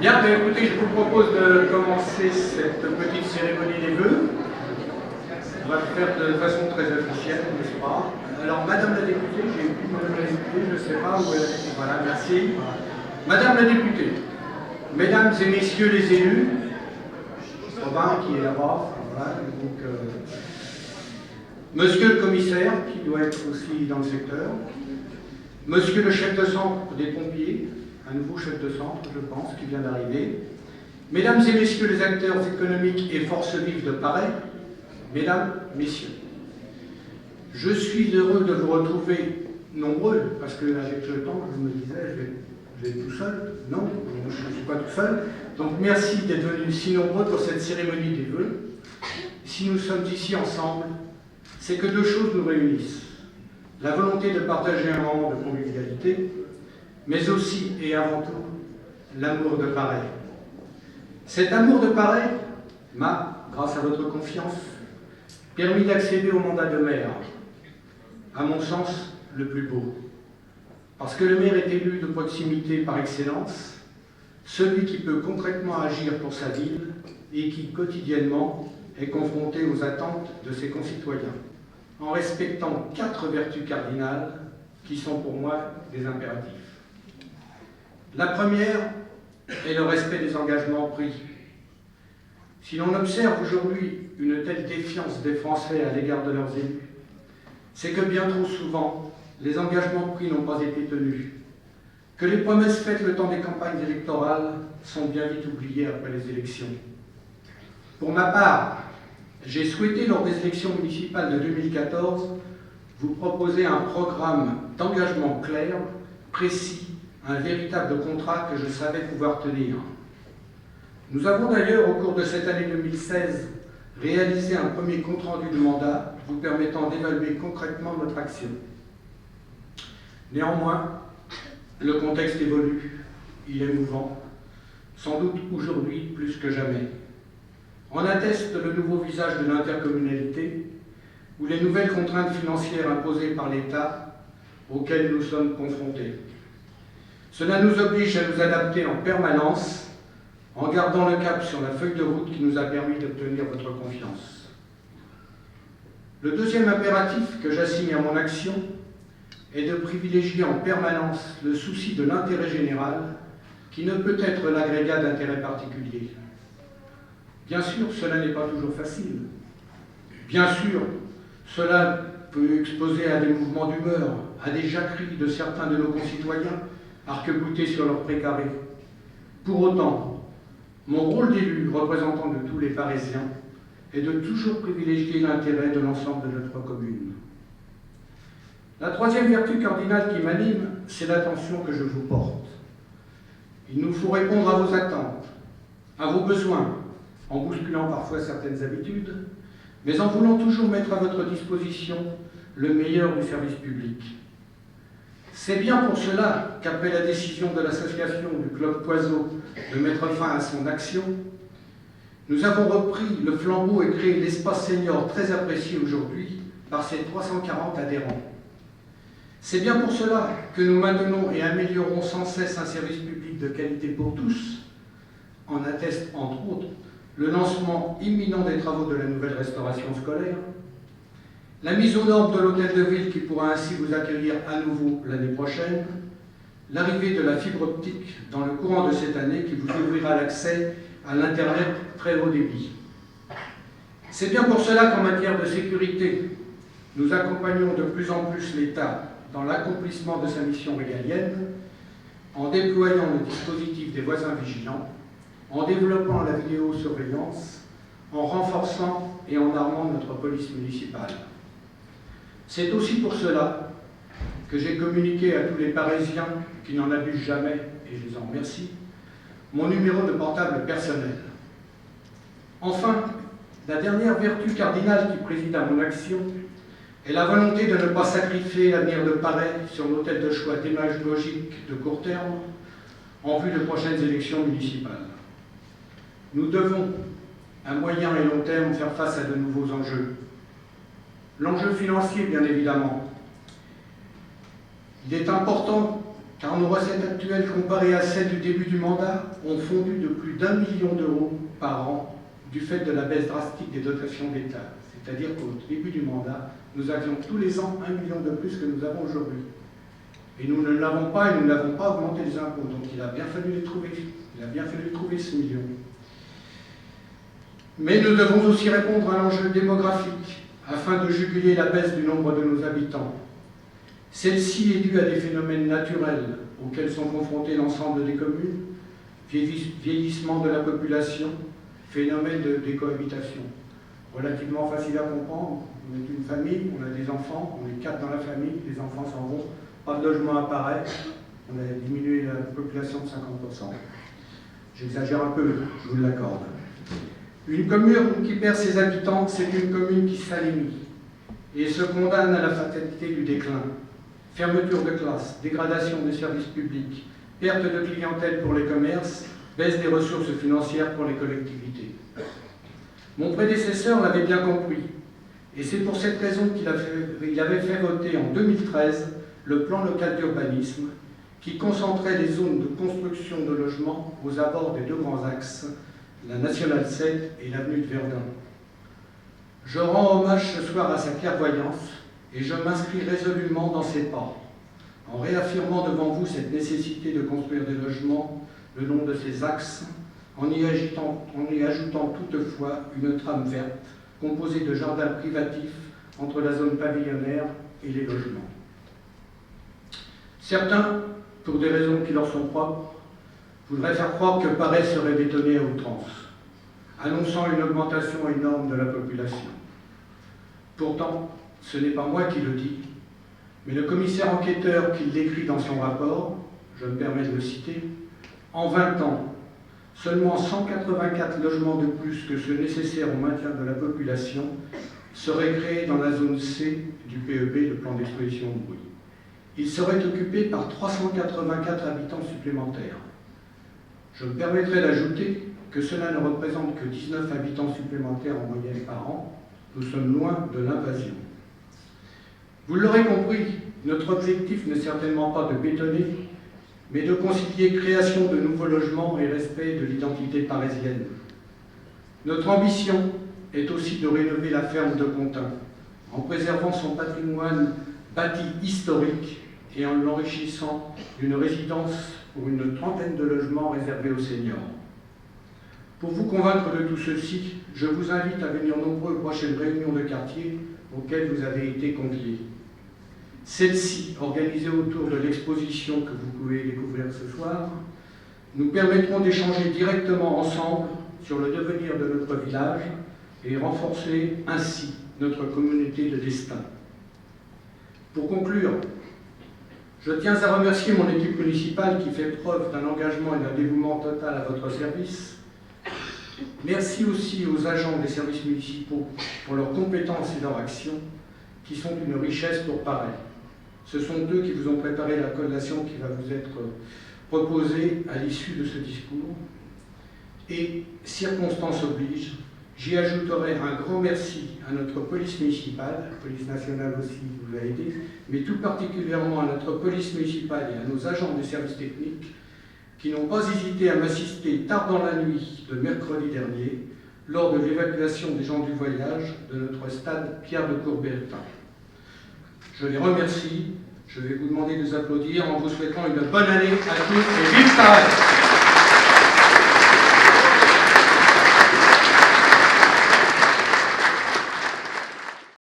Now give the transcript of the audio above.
Bien, mais écoutez, je vous propose de commencer cette petite cérémonie des vœux. On va le faire de façon très officielle, n'est-ce pas? Alors, Madame la députée, j'ai vu Madame la députée, je ne sais pas où elle est. Voilà, merci. Madame la députée, Mesdames et Messieurs les élus, Robin qui est là-bas, voilà, donc, Monsieur le commissaire, qui doit être aussi dans le secteur, Monsieur le chef de centre des pompiers, un nouveau chef de centre, je pense, qui vient d'arriver, Mesdames et Messieurs les acteurs économiques et forces vives de Paris, Mesdames, Messieurs, je suis heureux de vous retrouver nombreux, parce qu'avec le temps, je me disais, je vais être tout seul. Non, je ne suis pas tout seul. Donc merci d'être venus si nombreux pour cette cérémonie des vœux. Si nous sommes ici ensemble, c'est que deux choses nous réunissent. La volonté de partager un moment de convivialité, mais aussi et avant tout, l'amour de Paris. Cet amour de Paris m'a, grâce à votre confiance, permis d'accéder au mandat de maire, à mon sens, le plus beau. Parce que le maire est élu de proximité par excellence, celui qui peut concrètement agir pour sa ville et qui, quotidiennement, est confronté aux attentes de ses concitoyens, en respectant 4 vertus cardinales qui sont pour moi des impératifs. La première est le respect des engagements pris. Si l'on observe aujourd'hui une telle défiance des Français à l'égard de leurs élus, c'est que bien trop souvent, les engagements pris n'ont pas été tenus, que les promesses faites le temps des campagnes électorales sont bien vite oubliées après les élections. Pour ma part, j'ai souhaité, lors des élections municipales de 2014, vous proposer un programme d'engagement clair, précis, un véritable contrat que je savais pouvoir tenir. Nous avons d'ailleurs, au cours de cette année 2016, réalisé un premier compte-rendu de mandat vous permettant d'évaluer concrètement notre action. Néanmoins, le contexte évolue, il est mouvant, sans doute aujourd'hui plus que jamais. En atteste le nouveau visage de l'intercommunalité, ou les nouvelles contraintes financières imposées par l'État auxquelles nous sommes confrontés. Cela nous oblige à nous adapter en permanence, en gardant le cap sur la feuille de route qui nous a permis d'obtenir votre confiance. Le deuxième impératif que j'assigne à mon action est de privilégier en permanence le souci de l'intérêt général, qui ne peut être l'agrégat d'intérêts particuliers. Bien sûr, cela n'est pas toujours facile. Bien sûr, cela peut exposer à des mouvements d'humeur, à des jacqueries de certains de nos concitoyens, arc-boutés sur leur précaré. Pour autant, mon rôle d'élu, représentant de tous les Parisiens, est de toujours privilégier l'intérêt de l'ensemble de notre commune. La troisième vertu cardinale qui m'anime, c'est l'attention que je vous porte. Il nous faut répondre à vos attentes, à vos besoins, en bousculant parfois certaines habitudes, mais en voulant toujours mettre à votre disposition le meilleur du service public. C'est bien pour cela qu'après la décision de l'association du Club Poiseau de mettre fin à son action, nous avons repris le flambeau et créé l'espace senior très apprécié aujourd'hui par ses 340 adhérents. C'est bien pour cela que nous maintenons et améliorons sans cesse un service public de qualité pour tous, en atteste entre autres le lancement imminent des travaux de la nouvelle restauration scolaire, la mise aux normes de l'hôtel de ville qui pourra ainsi vous accueillir à nouveau l'année prochaine, l'arrivée de la fibre optique dans le courant de cette année qui vous ouvrira l'accès à l'Internet très haut débit. C'est bien pour cela qu'en matière de sécurité, nous accompagnons de plus en plus l'État dans l'accomplissement de sa mission régalienne, en déployant le dispositif des voisins vigilants, en développant la vidéosurveillance, en renforçant et en armant notre police municipale. C'est aussi pour cela que j'ai communiqué à tous les Parisiens qui n'en abusent jamais, et je les en remercie, mon numéro de portable personnel. Enfin, la dernière vertu cardinale qui préside à mon action est la volonté de ne pas sacrifier l'avenir de Paris sur l'autel de choix démagogiques de court terme en vue de prochaines élections municipales. Nous devons, à moyen et long terme, faire face à de nouveaux enjeux. L'enjeu financier, bien évidemment. Il est important car nos recettes actuelles comparées à celles du début du mandat ont fondu de plus d'1 million d'euros par an du fait de la baisse drastique des dotations d'État. C'est-à-dire qu'au début du mandat, nous avions tous les ans 1 million de plus que nous avons aujourd'hui. Et nous ne l'avons pas, et nous n'avons pas augmenté les impôts. Donc il a bien fallu les trouver. Il a bien fallu trouver ce million. Mais nous devons aussi répondre à l'enjeu démographique afin de juguler la baisse du nombre de nos habitants. Celle-ci est due à des phénomènes naturels auxquels sont confrontés l'ensemble des communes, vieillissement de la population, phénomène de décohabitation. Relativement facile à comprendre, on est une famille, on a des enfants, on est 4 dans la famille, les enfants s'en vont, pas de logement apparaît, on a diminué la population de 50%. J'exagère un peu, je vous l'accorde. Une commune qui perd ses habitants, c'est une commune qui s'anémie et se condamne à la fatalité du déclin. Fermeture de classes, dégradation des services publics, perte de clientèle pour les commerces, baisse des ressources financières pour les collectivités. Mon prédécesseur l'avait bien compris, et c'est pour cette raison qu'il avait fait voter en 2013 le plan local d'urbanisme qui concentrait les zones de construction de logements aux abords des 2 grands axes, la Nationale 7 et l'avenue de Verdun. Je rends hommage ce soir à sa clairvoyance et je m'inscris résolument dans ses pas, en réaffirmant devant vous cette nécessité de construire des logements le long de ces axes, en y ajoutant toutefois une trame verte composée de jardins privatifs entre la zone pavillonnaire et les logements. Certains, pour des raisons qui leur sont propres, voudraient faire croire que Paris serait bétonné à outrance, annonçant une augmentation énorme de la population. Pourtant, ce n'est pas moi qui le dis, mais le commissaire enquêteur qui l'écrit dans son rapport, je me permets de le citer, en 20 ans, seulement 184 logements de plus que ceux nécessaires au maintien de la population seraient créés dans la zone C du PEB, le plan d'exposition de bruit. Ils seraient occupés par 384 habitants supplémentaires. Je me permettrai d'ajouter que cela ne représente que 19 habitants supplémentaires en moyenne par an. Nous sommes loin de l'invasion. Vous l'aurez compris, notre objectif n'est certainement pas de bétonner, mais de concilier création de nouveaux logements et respect de l'identité parisienne. Notre ambition est aussi de rénover la ferme de Contins, en préservant son patrimoine bâti historique et en l'enrichissant d'une résidence pour une trentaine de logements réservés aux seniors. Pour vous convaincre de tout ceci, je vous invite à venir nombreux aux prochaines réunions de quartier auxquelles vous avez été conviés. Celles-ci, organisées autour de l'exposition que vous pouvez découvrir ce soir, nous permettront d'échanger directement ensemble sur le devenir de notre village et renforcer ainsi notre communauté de destin. Pour conclure, je tiens à remercier mon équipe municipale qui fait preuve d'un engagement et d'un dévouement total à votre service. Merci aussi aux agents des services municipaux pour leurs compétences et leur action, qui sont une richesse pour Paris. Ce sont eux qui vous ont préparé la collation qui va vous être proposée à l'issue de ce discours. Et, circonstance oblige, j'y ajouterai un grand merci à notre police municipale, la police nationale aussi vous a aidé, mais tout particulièrement à notre police municipale et à nos agents des services techniques qui n'ont pas hésité à m'assister tard dans la nuit de mercredi dernier lors de l'évacuation des gens du voyage de notre stade Pierre de Coubertin. Je les remercie. Je vais vous demander de les applaudir en vous souhaitant une bonne année à tous et vive Paris!